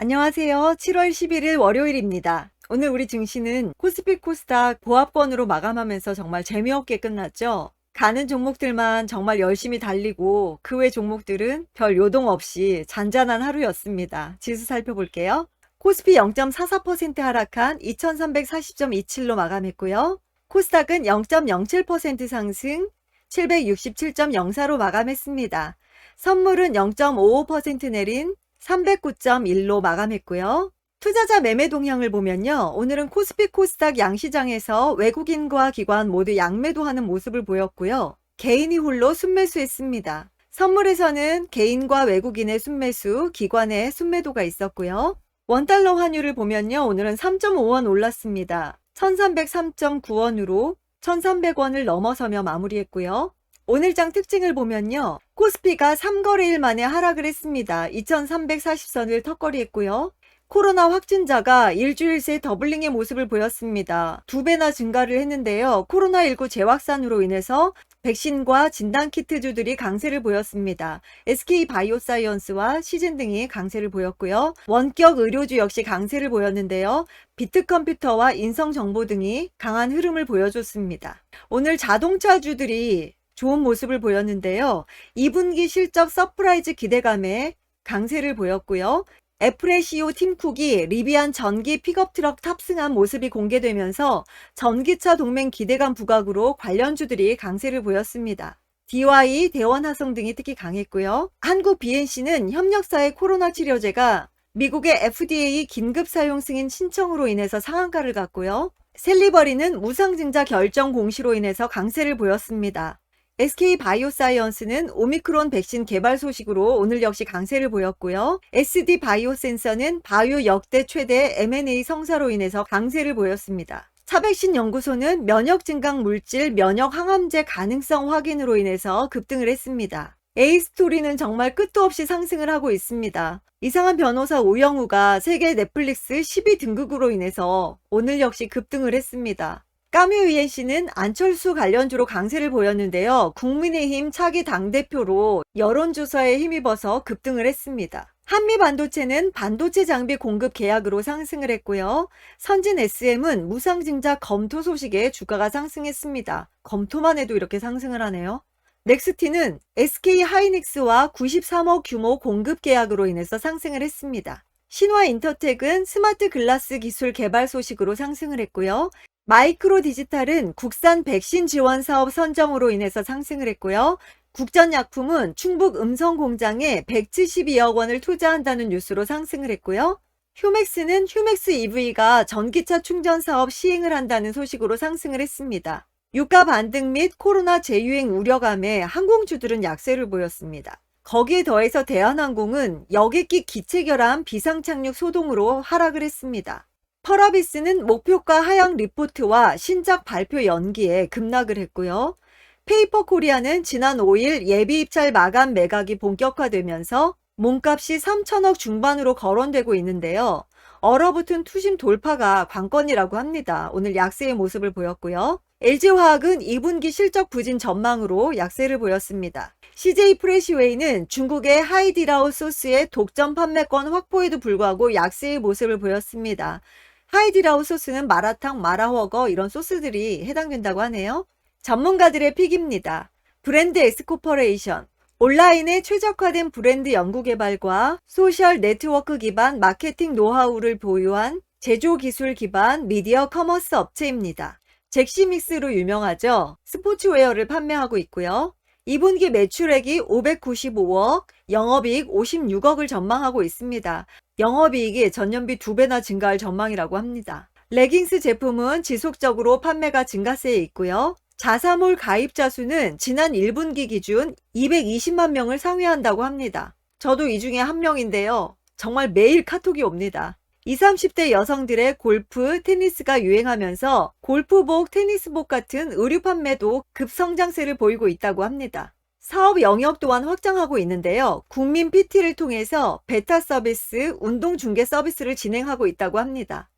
안녕하세요. 7월 11일 월요일입니다. 오늘 우리 증시는 코스피 코스닥 보합권으로 마감하면서 정말 재미없게 끝났죠. 가는 종목들만 정말 열심히 달리고 그 외 종목들은 별 요동 없이 잔잔한 하루였습니다. 지수 살펴볼게요. 코스피 0.44% 하락한 2340.27로 마감했고요. 코스닥은 0.07% 상승 767.04로 마감했습니다. 선물은 0.55% 내린 309.1로 마감했고요. 투자자 매매 동향을 보면요. 오늘은 코스피 코스닥 양시장에서 외국인과 기관 모두 양매도하는 모습을 보였고요. 개인이 홀로 순매수했습니다. 선물에서는 개인과 외국인의 순매수, 기관의 순매도가 있었고요. 원달러 환율을 보면요. 오늘은 3.5원 올랐습니다. 1303.9원으로 1300원을 넘어서며 마무리했고요. 오늘장 특징을 보면요. 코스피가 3거래일 만에 하락을 했습니다. 2340선을 턱걸이했고요. 코로나 확진자가 일주일 새 더블링의 모습을 보였습니다. 2배나 증가를 했는데요. 코로나19 재확산으로 인해서 백신과 진단키트주들이 강세를 보였습니다. SK바이오사이언스와 시즌 등이 강세를 보였고요. 원격 의료주 역시 강세를 보였는데요. 비트컴퓨터와 인성정보 등이 강한 흐름을 보여줬습니다. 오늘 자동차주들이 좋은 모습을 보였는데요. 2분기 실적 서프라이즈 기대감에 강세를 보였고요. 애플의 CEO 팀 쿡이 리비안 전기 픽업 트럭 탑승한 모습이 공개되면서 전기차 동맹 기대감 부각으로 관련주들이 강세를 보였습니다. DY, 대원화성 등이 특히 강했고요. 한국 BNC는 협력사의 코로나 치료제가 미국의 FDA 긴급 사용 승인 신청으로 인해서 상한가를 갔고요. 셀리버리는 무상증자 결정 공시로 인해서 강세를 보였습니다. SK바이오사이언스는 오미크론 백신 개발 소식으로 오늘 역시 강세를 보였고요. SD바이오센서는 바이오 역대 최대 M&A 성사로 인해서 강세를 보였습니다. 차백신 연구소는 면역 증강 물질, 면역 항암제 가능성 확인으로 인해서 급등을 했습니다. A스토리는 정말 끝도 없이 상승을 하고 있습니다. 이상한 변호사 오영우가 세계 넷플릭스 10위 등극으로 인해서 오늘 역시 급등을 했습니다. 까뮤이엔씨는 안철수 관련주로 강세를 보였는데요. 국민의힘 차기 당대표로 여론조사에 힘입어서 급등을 했습니다. 한미반도체는 반도체 장비 공급 계약으로 상승을 했고요. 선진 SM은 무상증자 검토 소식에 주가가 상승했습니다. 검토만 해도 이렇게 상승을 하네요. 넥스티는 SK하이닉스와 93억 규모 공급 계약으로 인해서 상승을 했습니다. 신화인터텍은 스마트 글라스 기술 개발 소식으로 상승을 했고요. 마이크로 디지털은 국산 백신 지원 사업 선정으로 인해서 상승을 했고요. 국전약품은 충북 음성 공장에 172억 원을 투자한다는 뉴스로 상승을 했고요. 휴맥스는 휴맥스 EV가 전기차 충전 사업 시행을 한다는 소식으로 상승을 했습니다. 유가 반등 및 코로나 재유행 우려감에 항공주들은 약세를 보였습니다. 거기에 더해서 대한항공은 여객기 기체 결함 비상착륙 소동으로 하락을 했습니다. 펄어비스는 목표가 하향 리포트와 신작 발표 연기에 급락을 했고요. 페이퍼코리아는 지난 5일 예비 입찰 마감 매각이 본격화되면서 몸값이 3천억 중반으로 거론되고 있는데요. 얼어붙은 투심 돌파가 관건이라고 합니다. 오늘 약세의 모습을 보였고요. LG화학은 2분기 실적 부진 전망으로 약세를 보였습니다. CJ 프레시웨이는 중국의 하이디라오 소스의 독점 판매권 확보에도 불구하고 약세의 모습을 보였습니다. 하이디라오 소스는 마라탕, 마라허거 이런 소스들이 해당된다고 하네요. 전문가들의 픽입니다. 브랜드 엑스코퍼레이션. 온라인에 최적화된 브랜드 연구개발과 소셜 네트워크 기반 마케팅 노하우를 보유한 제조기술 기반 미디어 커머스 업체입니다. 잭시믹스로 유명하죠. 스포츠웨어를 판매하고 있고요. 2분기 매출액이 595억, 영업이익 56억을 전망하고 있습니다. 영업이익이 전년비 2배나 증가할 전망이라고 합니다. 레깅스 제품은 지속적으로 판매가 증가세에 있고요. 자사몰 가입자 수는 지난 1분기 기준 220만 명을 상회한다고 합니다. 저도 이 중에 한 명인데요. 정말 매일 카톡이 옵니다. 20, 30대 여성들의 골프, 테니스가 유행하면서 골프복, 테니스복 같은 의류 판매도 급성장세를 보이고 있다고 합니다. 사업 영역 또한 확장하고 있는데요. 국민 PT를 통해서 베타 서비스, 운동 중개 서비스를 진행하고 있다고 합니다.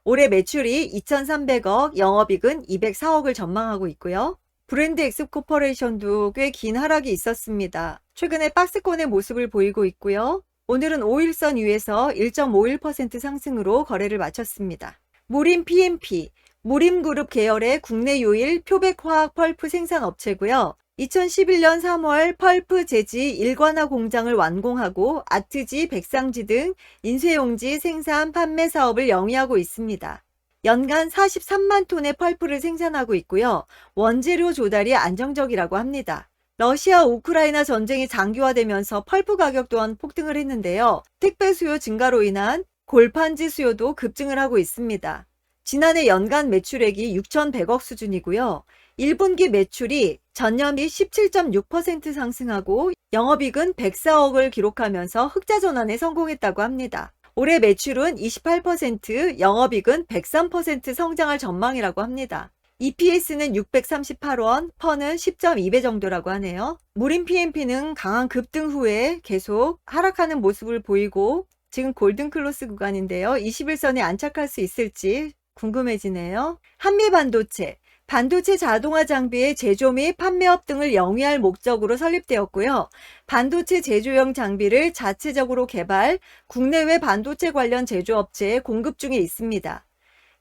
올해 매출이 2,300억, 영업이익은 204억을 전망하고 있고요. 브랜드 엑스코퍼레이션도 꽤 긴 하락이 있었습니다. 최근에 박스권의 모습을 보이고 있고요. 오늘은 5일선 위에서 1.51% 상승으로 거래를 마쳤습니다. 무림 PMP, 무림그룹 계열의 국내 유일 표백화학 펄프 생산업체고요. 2011년 3월 펄프 제지 일관화 공장을 완공하고 아트지, 백상지 등 인쇄용지 생산 판매 사업을 영위하고 있습니다. 연간 43만 톤의 펄프를 생산하고 있고요. 원재료 조달이 안정적이라고 합니다. 러시아 우크라이나 전쟁이 장기화되면서 펄프 가격 또한 폭등을 했는데요. 택배 수요 증가로 인한 골판지 수요도 급증을 하고 있습니다. 지난해 연간 매출액이 6,100억 수준이고요. 1분기 매출이 전년비 17.6% 상승하고 영업이익은 104억을 기록하면서 흑자 전환에 성공했다고 합니다. 올해 매출은 28%, 영업이익은 103% 성장할 전망이라고 합니다. EPS는 638원, 퍼는 10.2배 정도라고 하네요. 무림 PMP는 강한 급등 후에 계속 하락하는 모습을 보이고 지금 골든클로스 구간인데요. 21선에 안착할 수 있을지 궁금해지네요. 한미반도체, 반도체 자동화 장비의 제조 및 판매업 등을 영위할 목적으로 설립되었고요. 반도체 제조용 장비를 자체적으로 개발, 국내외 반도체 관련 제조업체에 공급 중에 있습니다.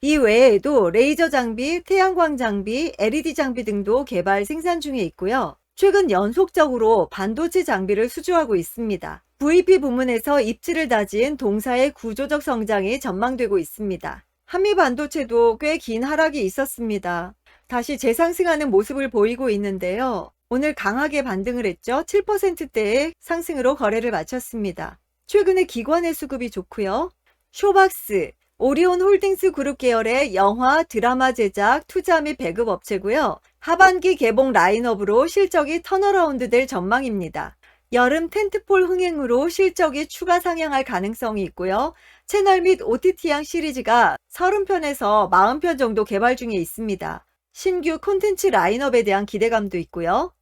이 외에도 레이저 장비, 태양광 장비, LED 장비 등도 개발 생산 중에 있고요. 최근 연속적으로 반도체 장비를 수주하고 있습니다. VP 부문에서 입지를 다진 동사의 구조적 성장이 전망되고 있습니다. 한미반도체도 꽤 긴 하락이 있었습니다. 다시 재상승하는 모습을 보이고 있는데요. 오늘 강하게 반등을 했죠. 7%대의 상승으로 거래를 마쳤습니다. 최근에 기관의 수급이 좋고요. 쇼박스, 오리온 홀딩스 그룹 계열의 영화, 드라마 제작, 투자 및 배급 업체고요. 하반기 개봉 라인업으로 실적이 턴어라운드 될 전망입니다. 여름 텐트폴 흥행으로 실적이 추가 상향할 가능성이 있고요. 채널 및 OTT향 시리즈가 30편에서 40편 정도 개발 중에 있습니다. 신규 콘텐츠 라인업에 대한 기대감도 있고요.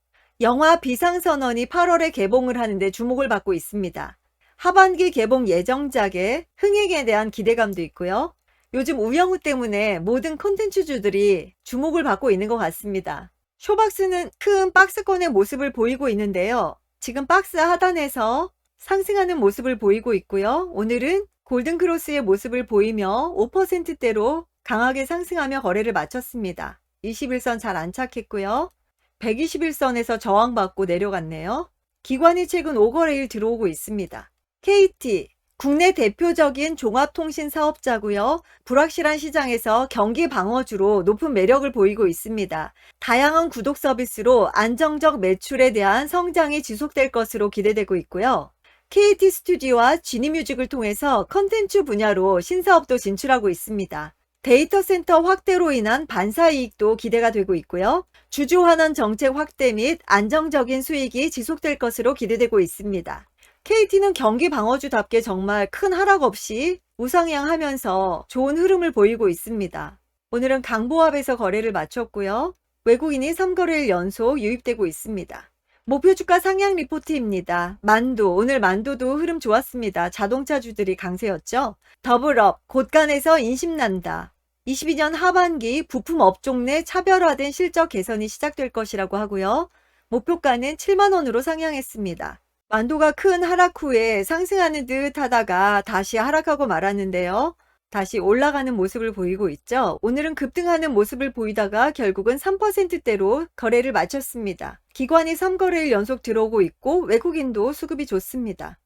영화 비상선언이 8월에 개봉을 하는데 주목을 받고 있습니다. 하반기 개봉 예정작의 흥행에 대한 기대감도 있고요. 요즘 우영우 때문에 모든 콘텐츠주들이 주목을 받고 있는 것 같습니다. 쇼박스는 큰 박스권의 모습을 보이고 있는데요. 지금 박스 하단에서 상승하는 모습을 보이고 있고요. 오늘은 골든크로스의 모습을 보이며 5%대로 강하게 상승하며 거래를 마쳤습니다. 21선 잘 안착했고요. 121선에서 저항받고 내려갔네요. 기관이 최근 5거래일 들어오고 있습니다. KT, 국내 대표적인 종합통신 사업자고요. 불확실한 시장에서 경기 방어주로 높은 매력을 보이고 있습니다. 다양한 구독 서비스로 안정적 매출에 대한 성장이 지속될 것으로 기대되고 있고요. KT 스튜디오와 지니뮤직을 통해서 컨텐츠 분야로 신사업도 진출하고 있습니다. 데이터 센터 확대로 인한 반사 이익도 기대가 되고 있고요. 주주 환원 정책 확대 및 안정적인 수익이 지속될 것으로 기대되고 있습니다. KT는 경기 방어주답게 정말 큰 하락 없이 우상향하면서 좋은 흐름을 보이고 있습니다. 오늘은 강보합에서 거래를 마쳤고요. 외국인이 3거래일 연속 유입되고 있습니다. 목표주가 상향 리포트입니다. 만두, 오늘 만두도 흐름 좋았습니다. 자동차주들이 강세였죠. 더블업, 곳간에서 인심난다. 22년 하반기 부품 업종 내 차별화된 실적 개선이 시작될 것이라고 하고요. 목표가는 7만원으로 상향했습니다. 만도가 큰 하락 후에 상승하는 듯 하다가 다시 하락하고 말았는데요. 다시 올라가는 모습을 보이고 있죠. 오늘은 급등하는 모습을 보이다가 결국은 3%대로 거래를 마쳤습니다. 기관이 3거래일 연속 들어오고 있고 외국인도 수급이 좋습니다.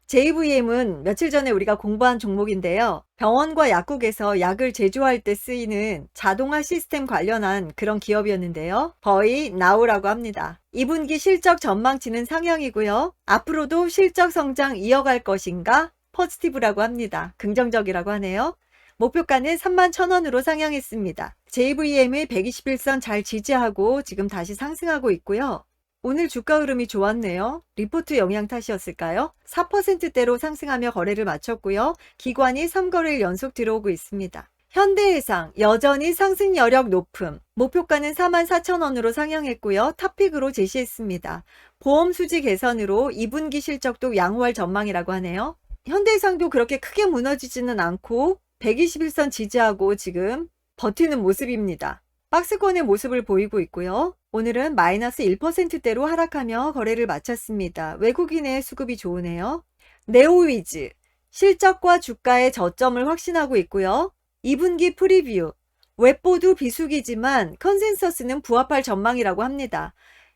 JVM은 며칠 전에 우리가 공부한 종목인데요. 병원과 약국에서 약을 제조할 때 쓰이는 자동화 시스템 관련한 그런 기업이었는데요. 거의 나우라고 합니다. 2분기 실적 전망치는 상향이고요. 앞으로도 실적 성장 이어갈 것인가? 포지티브라고 합니다. 긍정적이라고 하네요. 목표가는 31,000원으로 상향했습니다. JVM의 121선 잘 지지하고 지금 다시 상승하고 있고요. 오늘 주가 흐름이 좋았네요. 리포트 영향 탓이었을까요? 4%대로 상승하며 거래를 마쳤고요. 기관이 3거래일 연속 들어오고 있습니다. 현대해상 여전히 상승 여력 높음. 목표가는 44,000원으로 상향했고요. 탑픽으로 제시했습니다. 보험 수지 개선으로 2분기 실적도 양호할 전망이라고 하네요. 현대해상도 그렇게 크게 무너지지는 않고 121선 지지하고 지금 버티는 모습입니다. 박스권의 모습을 보이고 있고요. 오늘은 마이너스 1%대로 하락하며 거래를 마쳤습니다. 외국인의 수급이 좋으네요. 네오위즈, 실적과 주가의 저점을 확신하고 있고요. 2분기 프리뷰, 웹보도 비수기지만 컨센서스는 부합할 전망이라고 합니다.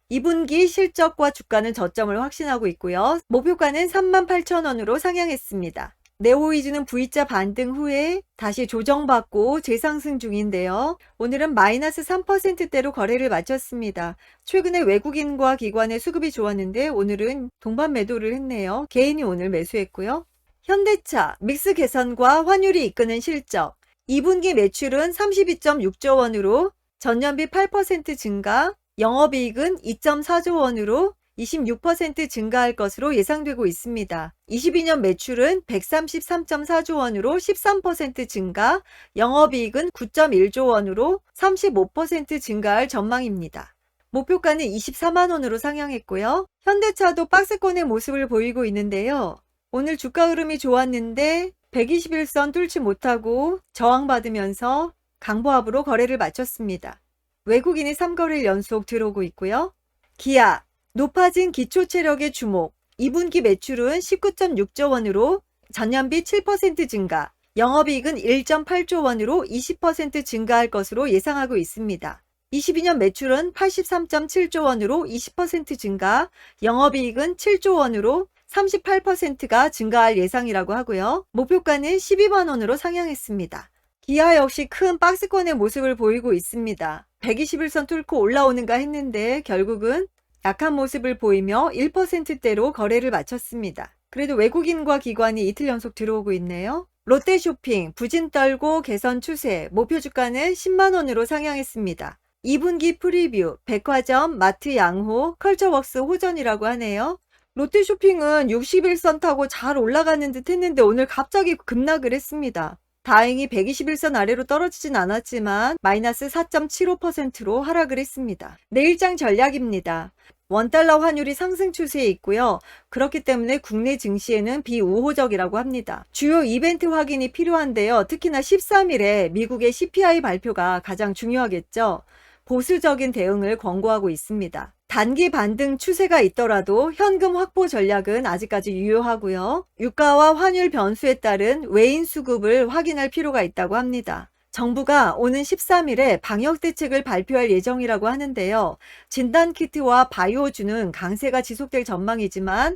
2분기 실적과 주가는 저점을 확신하고 있고요. 목표가는 38,000원으로 상향했습니다. 네오위즈는 V자 반등 후에 다시 조정받고 재상승 중인데요. 오늘은 마이너스 3%대로 거래를 마쳤습니다. 최근에 외국인과 기관의 수급이 좋았는데 오늘은 동반 매도를 했네요. 개인이 오늘 매수했고요. 현대차, 믹스 개선과 환율이 이끄는 실적. 2분기 매출은 32.6조 원으로 전년비 8% 증가, 영업이익은 2.4조 원으로 26% 증가할 것으로 예상되고 있습니다. 22년 매출은 133.4조 원으로 13% 증가, 영업이익은 9.1조 원으로 35% 증가할 전망입니다. 목표가는 24만 원으로 상향했고요. 현대차도 박스권의 모습을 보이고 있는데요. 오늘 주가 흐름이 좋았는데 121선 뚫지 못하고 저항받으면서 강보합으로 거래를 마쳤습니다. 외국인이 3거래일 연속 들어오고 있고요. 기아, 높아진 기초체력의 주목. 2분기 매출은 19.6조 원으로 전년비 7% 증가, 영업이익은 1.8조 원으로 20% 증가할 것으로 예상하고 있습니다. 22년 매출은 83.7조 원으로 20% 증가, 영업이익은 7조 원으로 38%가 증가할 예상이라고 하고요. 목표가는 12만 원으로 상향했습니다. 기아 역시 큰 박스권의 모습을 보이고 있습니다. 121선 뚫고 올라오는가 했는데 결국은 약한 모습을 보이며 1%대로 거래를 마쳤습니다. 그래도 외국인과 기관이 이틀 연속 들어오고 있네요. 롯데쇼핑 부진 떨고 개선 추세, 목표 주가는 10만 원으로 상향했습니다. 2분기 프리뷰, 백화점, 마트 양호, 컬처웍스 호전이라고 하네요. 롯데쇼핑은 61선 타고 잘 올라가는 듯 했는데 오늘 갑자기 급락을 했습니다. 다행히 121선 아래로 떨어지진 않았지만 마이너스 4.75%로 하락을 했습니다. 내일장 전략입니다. 원달러 환율이 상승 추세에 있고요. 그렇기 때문에 국내 증시에는 비우호적이라고 합니다. 주요 이벤트 확인이 필요한데요. 특히나 13일에 미국의 CPI 발표가 가장 중요하겠죠. 보수적인 대응을 권고하고 있습니다. 단기 반등 추세가 있더라도 현금 확보 전략은 아직까지 유효하고요. 유가와 환율 변수에 따른 외인 수급을 확인할 필요가 있다고 합니다. 정부가 오는 13일에 방역 대책을 발표할 예정이라고 하는데요. 진단키트와 바이오주는 강세가 지속될 전망이지만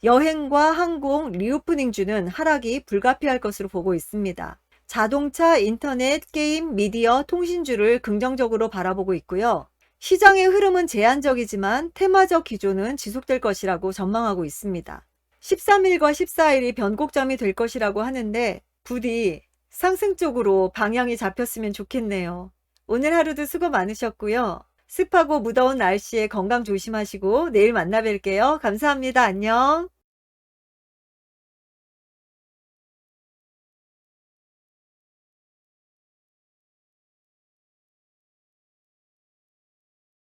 여행과 항공, 리오프닝주는 하락이 불가피할 것으로 보고 있습니다. 자동차, 인터넷, 게임, 미디어, 통신주를 긍정적으로 바라보고 있고요. 시장의 흐름은 제한적이지만 테마적 기조는 지속될 것이라고 전망하고 있습니다. 13일과 14일이 변곡점이 될 것이라고 하는데 부디 상승 쪽으로 방향이 잡혔으면 좋겠네요. 오늘 하루도 수고 많으셨고요. 습하고 무더운 날씨에 건강 조심하시고 내일 만나 뵐게요. 감사합니다. 안녕.